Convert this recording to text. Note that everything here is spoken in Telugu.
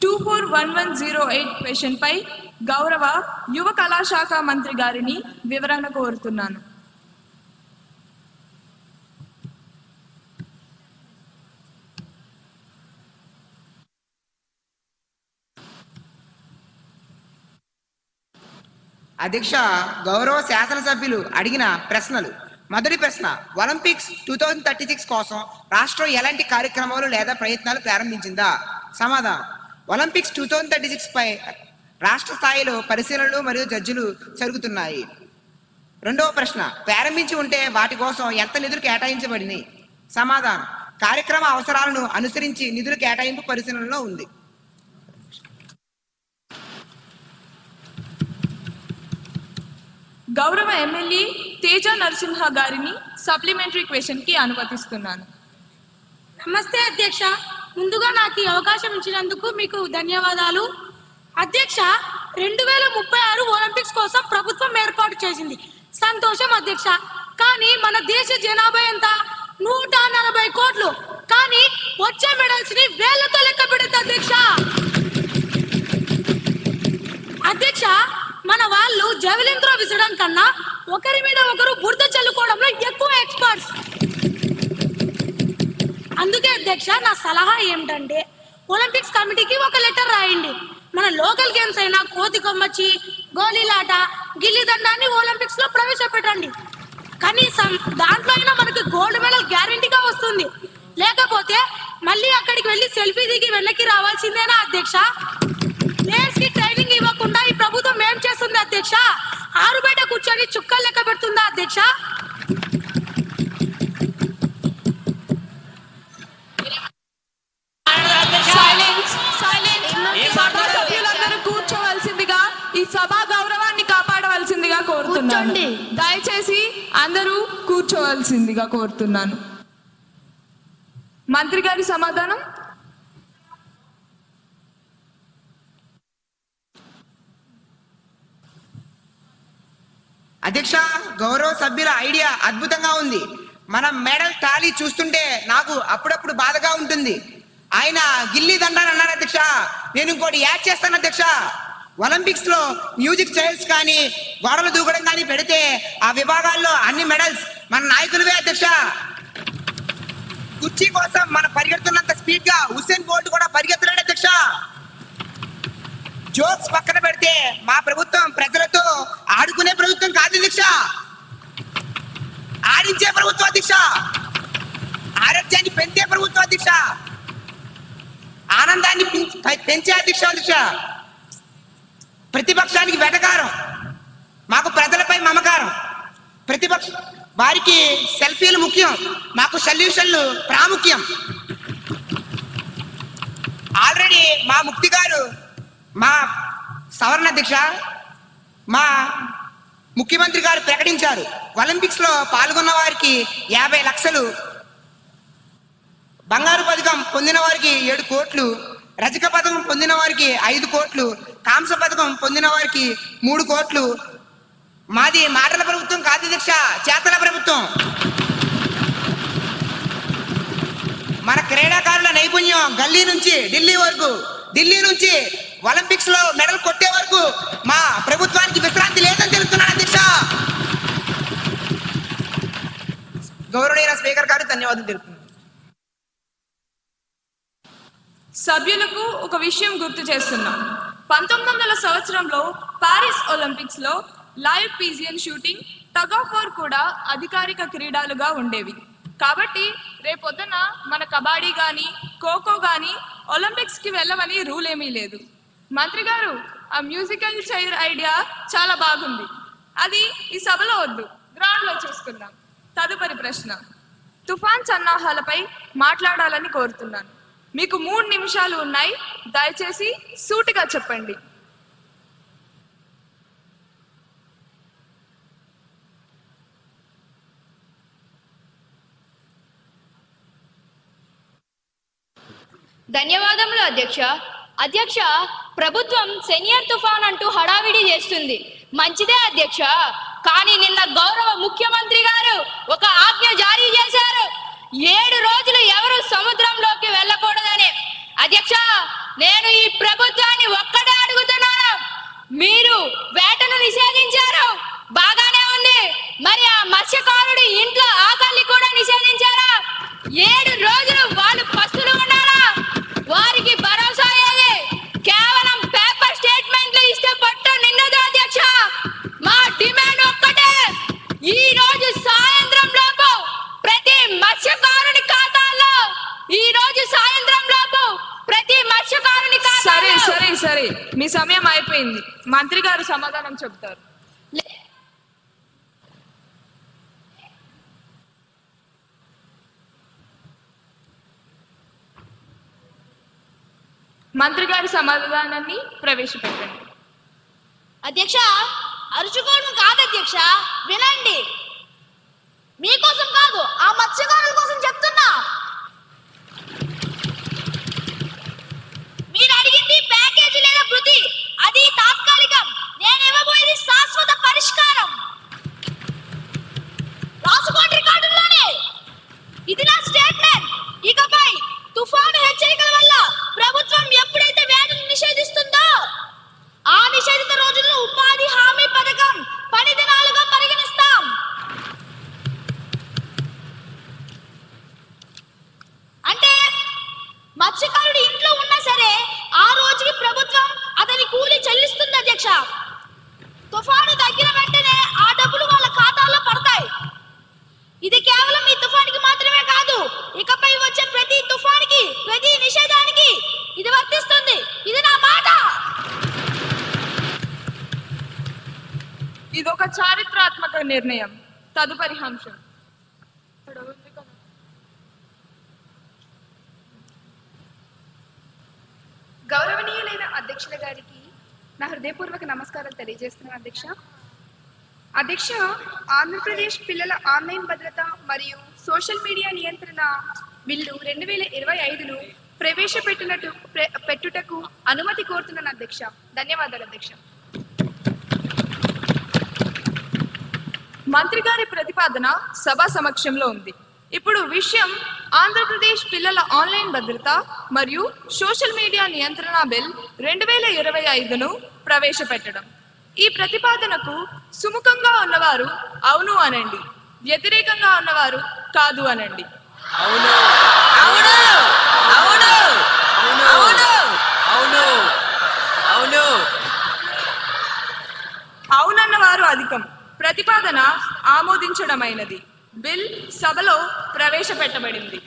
241108 క్వశ్చన్ పై గౌరవ యువ కళాశాఖ మంత్రి గారిని వివరణ కోరుతున్నాను. అధ్యక్ష, గౌరవ శాసనసభ్యులు అడిగిన ప్రశ్నలు. మొదటి ప్రశ్న, ఒలింపిక్స్ 2036 కోసం రాష్ట్రం ఎలాంటి కార్యక్రమాలు లేదా ప్రయత్నాలు ప్రారంభించిందా? సమాధానం, ఒలింపిక్స్ 2036 పై రాష్ట్ర స్థాయిలో పరిశీలనలు మరియు జడ్జిలు జరుగుతున్నాయి. రెండవ ప్రశ్న, ప్రారంభించి ఉంటే వాటి కోసం ఎంత నిధులు కేటాయించబడింది? సమాధానం, కార్యక్రమ అవసరాలను అనుసరించి నిధుల కేటాయింపు పరిశీలనలో ఉంది. గౌరవ ఎమ్మెల్యే తేజ నరసింహ గారిని సప్లిమెంటరీ క్వశ్చన్ కి అనుమతిస్తున్నాను. నమస్తే అధ్యక్ష, ముందుగా నాకు ఈ అవకాశం ఇచ్చినందుకు మీకు ధన్యవాదాలు. అధ్యక్ష, 2036 ఒలింపిక్స్ కోసం ప్రభుత్వం ఏర్పాటు చేసింది, సంతోషం అధ్యక్ష. కానీ మన దేశ జనాభా ఎంత? 140 కోట్లు. కానీ వచ్చే మెడల్స్ ని వేలతో లెక్క పెడుతుంది అధ్యక్ష. అధ్యక్ష, మన వాళ్ళు జెవెలిన్ త్రో విసరడం కన్నా ఒకరి మీద ఒకరు బురద చల్లుకోవడంలో ఎక్కువ ఎక్స్పర్ట్స్. అందుకే అధ్యక్ష, నా సలహా ఏమిటంటే ఒలింపిక్స్ కమిటీకి ఒక లెటర్ రాయండి. మన లోకల్ గేమ్స్ అయినా కోతి కొమ్మచ్చి, గోళీలాట, గిల్లి దండాన్ని ఒలింపిక్స్ లో ప్రవేశపెట్టండి. కనీసం దాంట్లో అయినా మనకి గోల్డ్ మెడల్ గ్యారెంటీగా వస్తుంది. లేకపోతే మళ్ళీ అక్కడికి వెళ్ళి సెల్ఫీ దిగి వెనక్కి రావాల్సిందేనా అధ్యక్ష? ప్లేయర్స్ కి ట్రైనింగ్ ఇవ్వకుండా ఈ ప్రభుత్వం ఏం చేస్తుంది అధ్యక్ష? ఆరు బయట కూర్చొని చుక్కలు లెక్క పెడుతుందా అధ్యక్ష? సభ్యులందరూ కూర్చోవలసిందిగా, ఈ సభా గౌరవాన్ని కాపాడవలసిందిగా కోరుతున్నాను. దయచేసి అందరూ కూర్చోవలసిందిగా కోరుతున్నాను. మంత్రి గారి సమాధానం. అధ్యక్ష, గౌరవ సభ్యుల ఐడియా అద్భుతంగా ఉంది. మన మెడల్ టాలీ చూస్తుంటే నాకు అప్పుడప్పుడు బాధగా ఉంటుంది. ఆయన గిల్లీ దండాన్ని అన్నారు అధ్యక్ష. నేను ఇంకోటి యాడ్ చేస్తాను అధ్యక్ష. ఒలింపిక్స్ లో మ్యూజిక్ చైర్స్ కానీ గోడలు దూకడం కానీ పెడితే ఆ విభాగాల్లో అన్ని మెడల్స్ మన నాయకులవే అధ్యక్ష. కుర్చీ కోసం మన పరిగెడుతున్నంత స్పీడ్ గా హుస్సేన్ బోల్ట్ కూడా పరిగెత్తలేడు అధ్యక్ష. జోక్స్ పక్కన పెడితే మా ప్రభుత్వం ప్రజలతో ఆడుకునే ప్రభుత్వం కాదు అధ్యక్ష, ఆడించే ప్రభుత్వం అధ్యక్ష, ఆరోగ్యాన్ని పెంచే ప్రభుత్వం అధ్యక్ష, ఆనందాన్ని పెంచే అధ్యక్ష. ప్రతిపక్షానికి వెటకారం, మాకు ప్రజలపై మమకారం. ప్రతిపక్ష వారికి సెల్ఫీలు ముఖ్యం, మాకు సొల్యూషన్లు ప్రాముఖ్యం. ఆల్రెడీ మా ముక్తి గారు, మా సవరణ అధ్యక్ష, మా ముఖ్యమంత్రి గారు ప్రకటించారు, ఒలింపిక్స్ లో పాల్గొన్న వారికి 50 లక్షలు, బంగారు పథకం పొందిన వారికి 7 కోట్లు, రజక పథకం పొందిన వారికి 5 కోట్లు, కాంస్య పథకం పొందిన వారికి 3 కోట్లు. మాది మాటల ప్రభుత్వం కాదు అధ్యక్ష, చేతల ప్రభుత్వం. మన క్రీడాకారుల నైపుణ్యం గల్లీ నుంచి ఢిల్లీ వరకు, ఢిల్లీ నుంచి ఒలింపిక్స్ లో మెడల్ కొట్టే వరకు మా ప్రభుత్వానికి విశ్రాంతి లేదని తెలుస్తున్నాను అధ్యక్ష. గౌరవనీయ స్పీకర్ గారు ధన్యవాదాలు తెలుపుతున్నాను. సభ్యులకు ఒక విషయం గుర్తు చేస్తున్నాం. 1900 సంవత్సరంలో పారిస్ ఒలింపిక్స్ లో live pigeon shooting, tug of war కూడా అధికారిక క్రీడలుగా ఉండేవి. కాబట్టి రేపొద్దున మన కబడ్డీ గాని ఖోఖో గాని ఒలింపిక్స్ కి వెళ్ళమని రూల్ ఏమీ లేదు. మంత్రి గారు, ఆ మ్యూజికల్ చైర్ ఐడియా చాలా బాగుంది. అది ఈ సభలో వద్దు, గ్రౌండ్ లో చూసుకుందాం. తదుపరి ప్రశ్న, తుఫాన్ సన్నాహాలపై మాట్లాడాలని కోరుతున్నాను. మీకు 3 నిమిషాలు ఉన్నాయి. దయచేసి సూటిగా చెప్పండి. ధన్యవాదములు అధ్యక్ష. అధ్యక్ష, ప్రభుత్వం సెనియర్ తుఫాన్ అంటూ హడావిడి చేస్తుంది, మంచిదే అధ్యక్ష. కానీ నిన్న గౌరవ ముఖ్యమంత్రి గారు ఒక ఆజ్ఞ జారీ చేశారు, 7 రోజులు ఎవరు సముద్రంలోకి వెళ్ళకూడదని. అధ్యక్ష, నేను ఈ ప్రభుత్వాన్ని ఒక్కటే అడుగుతున్నాను. మీరు వేటను నిషేధించారు, బాగానే ఉంది. మరి ఆ మత్స్యకారుడి ఇంట్లో ఆకలిని కూడా నిషేధించారా? 7 రోజులు వాళ్ళు పస్తులు ఉన్నారా? వారికి భరోసా ఏది? కేవలం పేపర్ స్టేట్మెంట్లు ఇస్తే పట్టు నిన్నదు అధ్యక్ష. మా డిమాండ్ ఒక్కటే, ఈ రోజు సాయంత్రం లోపు ప్రతి మత్స్యకారుని ఖాతాల్లో, ఈ రోజు సాయంత్రం లోపు ప్రతి మత్స్యకారుని సరే ఖాతాలో సరే సరే, మీ సమయం అయిపోయింది. మంత్రి గారు సమాధానం చెప్తారు. మంత్రి గారి సమాధానాన్ని ప్రవేశపెట్టండి. అధ్యక్ష, అరుచుకోవడం కాదు అధ్యక్ష, వినండి. మీకోసం కాదు, ఆ మత్స్యకారుల కోసం చెప్తున్నా. మీరు అడిగింది ప్యాకేజీ లేదా వృద్ధి, అది తాత్కాలికం. నేను ఇవ్వబోయేది శాశ్వత పరిష్కారం. రాసుకోండి రికార్డుల్లోనే. ఇది నా స్టేట్మెంట్. ఇకపై తుఫాను హెచ్చరికల వల్ల ప్రభుత్వం ఎప్పుడైతే వేటను నిషేధిస్తుందో ఆ నిషేధిత రోజుల్లో ఉపాధి హామీ పథకం పని దినాలుగా పరిగణిస్తాం. అంటే మత్స్యకారుడు ఇంట్లో ఉన్నా సరే ఆ రోజుకి ప్రభుత్వం అతని కూలి చెల్లిస్తుంది అధ్యక్ష. తుఫాను తగ్గిన వెంటనే ఆ డబ్బులు వాళ్ళ ఖాతాల్లో పడతాయి. ఇది కేవలం ఈ తుఫానికి మాత్రమే కాదు, ఇకపై వచ్చే ప్రతి తుఫానికి, ప్రతి నిషేధానికి ఇది వర్తిస్తుంది. ఇది నా మాట. ఇదొక చారిత్రాత్మక నిర్ణయం. తదుపరి అంశం. గౌరవనీయులైన అధ్యక్షుల గారికి నా హృదయపూర్వక నమస్కారాలు తెలియజేస్తున్నాను అధ్యక్ష. అధ్యక్ష, ఆంధ్రప్రదేశ్ పిల్లల ఆన్లైన్ భద్రత మరియు సోషల్ మీడియా నియంత్రణ బిల్లు 2025ను పెట్టుటకు అనుమతి కోరుతున్నాను అధ్యక్ష. ధన్యవాదాలు అధ్యక్ష. మంత్రి గారి ప్రతిపాదన సభ సమక్షంలో ఉంది. ఇప్పుడు విషయం ఆంధ్రప్రదేశ్ పిల్లల ఆన్లైన్ భద్రత మరియు సోషల్ మీడియా నియంత్రణ బిల్ 2025ను ప్రవేశపెట్టడం. ఈ ప్రతిపాదనకు సుముఖంగా ఉన్నవారు అవును అనండి, వ్యతిరేకంగా ఉన్నవారు కాదు అనండి. అవును అవును అవును అవును అవును అవును అవునన్న వారు అధికం. ప్రతిపాదన ఆమోదించడమైనది. బిల్ సభలో ప్రవేశపెట్టబడింది.